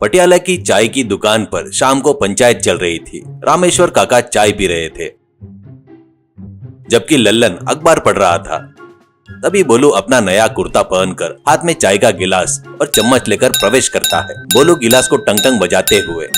पटियाला की चाय की दुकान पर शाम को पंचायत चल रही थी। रामेश्वर काका चाय पी रहे थे जबकि लल्लन अखबार पढ़ रहा था। तभी बोलू अपना नया कुर्ता पहनकर हाथ में चाय का गिलास और चम्मच लेकर प्रवेश करता है। बोलू गिलास को टंग टंग बजाते हुए,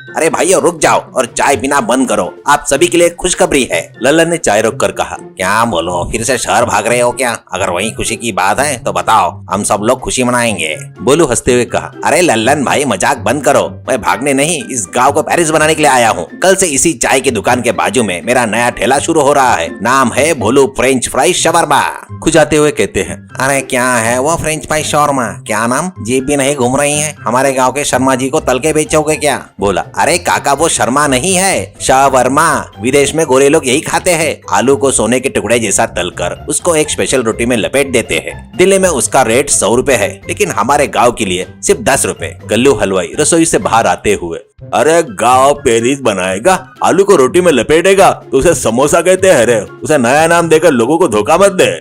अरे भाइयों रुक जाओ और चाय पीना बंद करो, आप सभी के लिए खुशखबरी है। लल्लन ने चाय रोक कर कहा। क्या बोलो, फिर से शहर भाग रहे हो क्या? अगर वही खुशी की बात है तो बताओ, हम सब लोग खुशी मनाएंगे। बोलू हंसते हुए कहा। अरे लल्लन भाई मजाक बंद करो, मैं भागने नहीं, इस गांव को पेरिस बनाने के लिए आया हूँ। कल से इसी चाय की दुकान के बाजू में मेरा नया ठेला शुरू हो रहा है, नाम है भोलू फ्रेंच फ्राई शवरमा। खुजाते हुए कहते हैं। अरे क्या है वो फ्रेंच फ्राई शवरमा? क्या नाम, जीभ भी नहीं घूम रही है? हमारे गाँव के शर्मा जी को तल के बेचोगे क्या? बोला। अरे काका वो शर्मा नहीं है, शावरमा। विदेश में गोरे लोग यही खाते हैं। आलू को सोने के टुकड़े जैसा तलकर उसको एक स्पेशल रोटी में लपेट देते हैं। दिल्ली में उसका रेट 100 रुपए है, लेकिन हमारे गांव के लिए सिर्फ 10 रुपए। कल्लू हलवाई रसोई से बाहर आते हुए, अरे गांव पेरिस बनाएगा, आलू को रोटी में लपेटेगा तो उसे समोसा कहते हैं रे। उसे नया नाम देकर लोगों को धोखा मत दे।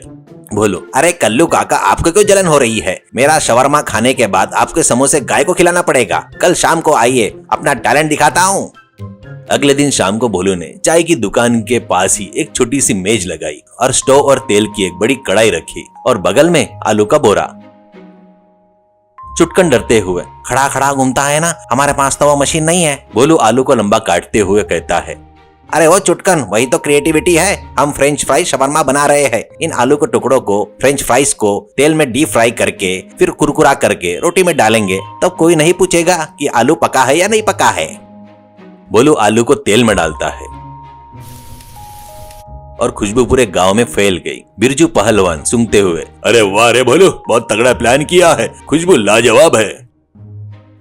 बोलो। अरे कल्लू काका आपको क्यों जलन हो रही है? मेरा शवरमा खाने के बाद आपके समोसे गाय को खिलाना पड़ेगा। कल शाम को आइए, अपना टैलेंट दिखाता हूँ। अगले दिन शाम को भोलू ने चाय की दुकान के पास ही एक छोटी सी मेज लगाई और स्टोव और तेल की एक बड़ी कढ़ाई रखी और बगल में आलू का बोरा। चुटकन डरते हुए, खड़ा खड़ा घूमता है ना, हमारे पास तो वो मशीन नहीं है। भोलू आलू को लंबा काटते हुए कहता है। अरे वो चुटकन, वही तो क्रिएटिविटी है। हम फ्रेंच फ्राई शवरमा बना रहे हैं। इन आलू के टुकड़ों को, फ्रेंच फ्राइज को तेल में डीप फ्राई करके फिर कुरकुरा करके रोटी में डालेंगे, तो कोई नहीं पूछेगा कि आलू पका है या नहीं पका है। बोलू आलू को तेल में डालता है और खुशबू पूरे गांव में फैल गई। बिरजू पहलवान सूंघते हुए, अरे वाह रे भोलू, बहुत तगड़ा प्लान किया है, खुशबू लाजवाब है।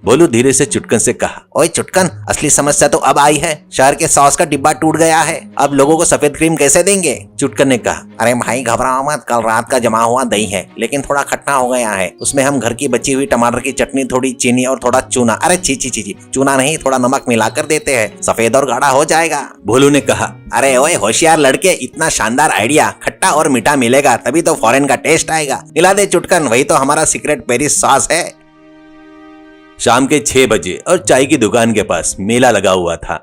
बोलू धीरे से चुटकन से कहा। ओए चुटकन, असली समस्या तो अब आई है। शहर के सॉस का डिब्बा टूट गया है, अब लोगों को सफेद क्रीम कैसे देंगे? चुटकन ने कहा। अरे भाई घबराओ मत, कल रात का जमा हुआ दही है, लेकिन थोड़ा खट्टा हो गया है। उसमें हम घर की बची हुई टमाटर की चटनी, थोड़ी चीनी और थोड़ा चूना, अरे ची ची ची, चूना नहीं, थोड़ा नमक मिलाकर देते हैं, सफेद और गाढ़ा हो जाएगा। भोलू ने कहा। अरे ओए होशियार लड़के, इतना शानदार आइडिया, खट्टा और मीठा मिलेगा तभी तो फॉरेन का टेस्ट आएगा। मिला दे चुटकन, वही तो हमारा सीक्रेट पेरिस सॉस है। शाम के 6 बजे और चाय की दुकान के पास मेला लगा हुआ था।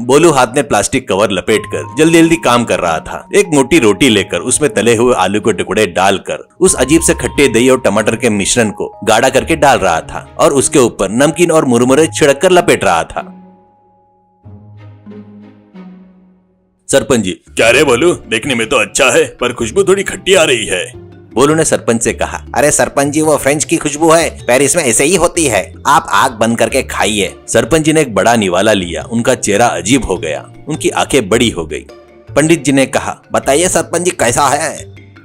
बोलू हाथ में प्लास्टिक कवर लपेटकर जल्दी जल्दी काम कर रहा था। एक मोटी रोटी लेकर उसमें तले हुए आलू के टुकड़े डालकर उस अजीब से खट्टे दही और टमाटर के मिश्रण को गाढ़ा करके डाल रहा था और उसके ऊपर नमकीन और मुरमुरे छिड़क कर लपेट रहा था। सरपंच जी, क्या रे बोलू, देखने में तो अच्छा है पर खुशबू थोड़ी खट्टी आ रही है। बोलू ने सरपंच से कहा। अरे सरपंच जी, वो फ्रेंच की खुशबू है, पेरिस में ऐसे ही होती है, आप आंख बंद करके खाइए। सरपंच जी ने एक बड़ा निवाला लिया। उनका चेहरा अजीब हो गया, उनकी आंखें बड़ी हो गई। पंडित जी ने कहा। बताइए सरपंच जी, कैसा है?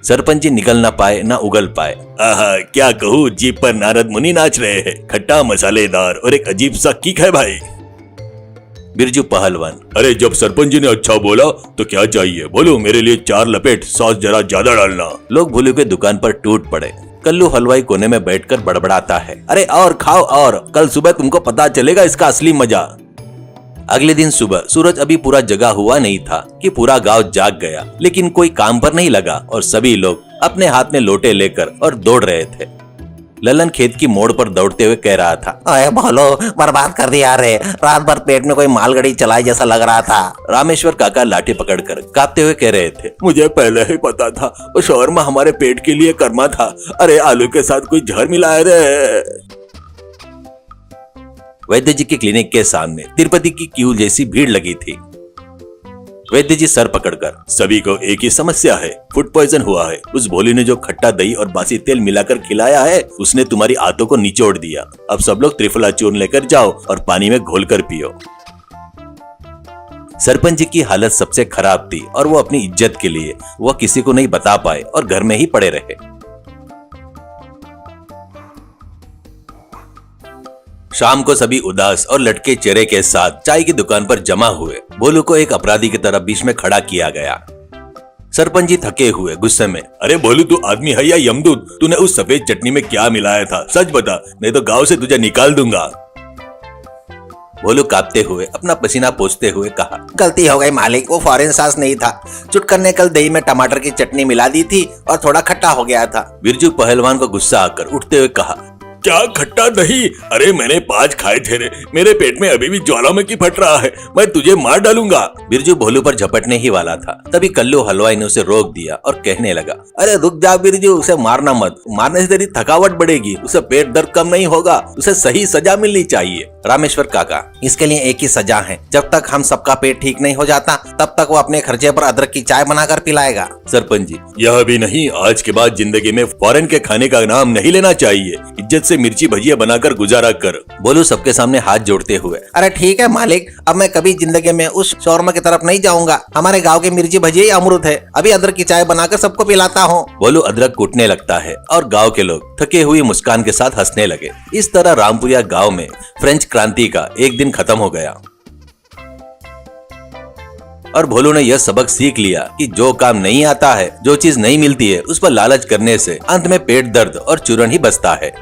सरपंच जी निकल ना पाए ना उगल पाए। आहा, क्या कहूँ, जीप पर नारद मुनि नाच रहे हैं, खट्टा मसालेदार और एक अजीब सा किक है भाई। बिरजू पहलवान, अरे जब सरपंच जी ने अच्छा बोला तो क्या चाहिए, बोलो मेरे लिए 4 लपेट, सॉस जरा ज्यादा डालना। लोग भोलू के दुकान पर टूट पड़े। कल्लू हलवाई कोने में बैठकर बड़बड़ाता है। अरे और खाओ और, कल सुबह तुमको पता चलेगा इसका असली मजा। अगले दिन सुबह सूरज अभी पूरा जगा हुआ नहीं था कि पूरा गांव जाग गया, लेकिन कोई काम पर नहीं लगा और सभी लोग अपने हाथ में लोटे लेकर और दौड़ रहे थे। ललन खेत की मोड़ पर दौड़ते हुए कह रहा था। अरे भोलो, बर्बाद कर दिया रे, रात भर पेट में कोई मालगाड़ी चलाए जैसा लग रहा था। रामेश्वर काका लाठी पकड़कर कांपते हुए कह रहे थे। मुझे पहले ही पता था, वो शौरमा हमारे पेट के लिए कर्मा था। अरे आलू के साथ कोई जहर मिलाया रे। वैद्य जी के क्लिनिक के सामने तिरुपति की क्यू जैसी भीड़ लगी थी। वैद्य जी सर पकड़कर, सभी को एक ही समस्या है, फूड पॉइजन हुआ है। उस भोली ने जो खट्टा दही और बासी तेल मिलाकर खिलाया है, उसने तुम्हारी आंतों को निचोड़ दिया। अब सब लोग त्रिफला चूर्ण लेकर जाओ और पानी में घोलकर पियो। सरपंच जी की हालत सबसे खराब थी और वो अपनी इज्जत के लिए वह किसी को नहीं बता पाए और घर में ही पड़े रहे। शाम को सभी उदास और लटके चेहरे के साथ चाय की दुकान पर जमा हुए। भोलू को एक अपराधी की तरह बीच में खड़ा किया गया। सरपंच जी थके हुए गुस्से में, अरे भोलू तू आदमी है या यमदूत? तूने उस सफेद चटनी में क्या मिलाया था, सच बता, नहीं तो गांव से तुझे निकाल दूंगा। भोलू कांपते हुए अपना पसीना पोंछते हुए कहा। गलती हो गई मालिक, वो फॉरेन सॉस नहीं था। चुटकन ने कल दही में टमाटर की चटनी मिला दी थी और थोड़ा खट्टा हो गया था। बिरजू पहलवान को गुस्सा आकर उठते हुए कहा। क्या खट्टा दही? अरे मैंने 5 खाए थे रे, मेरे पेट में अभी भी ज्वालामुखी फट रहा है, मैं तुझे मार डालूंगा। बिरजू भोलू पर झपटने ही वाला था, तभी कल्लू हलवाई ने उसे रोक दिया और कहने लगा, अरे रुक जा बिरजू, उसे मारना मत, मारने से तेरी थकावट बढ़ेगी, उसे पेट दर्द कम नहीं होगा, उसे सही सजा मिलनी चाहिए। रामेश्वर काका, इसके लिए एक ही सजा है, जब तक हम सबका पेट ठीक नहीं हो जाता तब तक वो अपने खर्चे पर अदरक की चाय बनाकर पिलाएगा। सरपंच जी, यह भी नहीं, आज के बाद जिंदगी में फॉरेन के खाने का नाम नहीं लेना चाहिए, इज्जत से मिर्ची भजिया बनाकर गुजारा कर। बोलू सबके सामने हाथ जोड़ते हुए, अरे ठीक है मालिक, अब मैं कभी जिंदगी में उस शौरमा की तरफ नहीं जाऊंगा, हमारे गांव के मिर्ची भजिया ही अमृत है, अभी अदरक की चाय बनाकर सबको पिलाता हूँ। बोलू अदरक कूटने लगता है और गांव के लोग थके हुई मुस्कान के साथ हंसने लगे। इस तरह रामपुरिया गांव में फ्रेंच क्रांति का एक दिन खत्म हो गया और भोलू ने यह सबक सीख लिया कि जो काम नहीं आता है, जो चीज नहीं मिलती है, उस पर लालच करने से अंत में पेट दर्द और चूरन ही बचता है।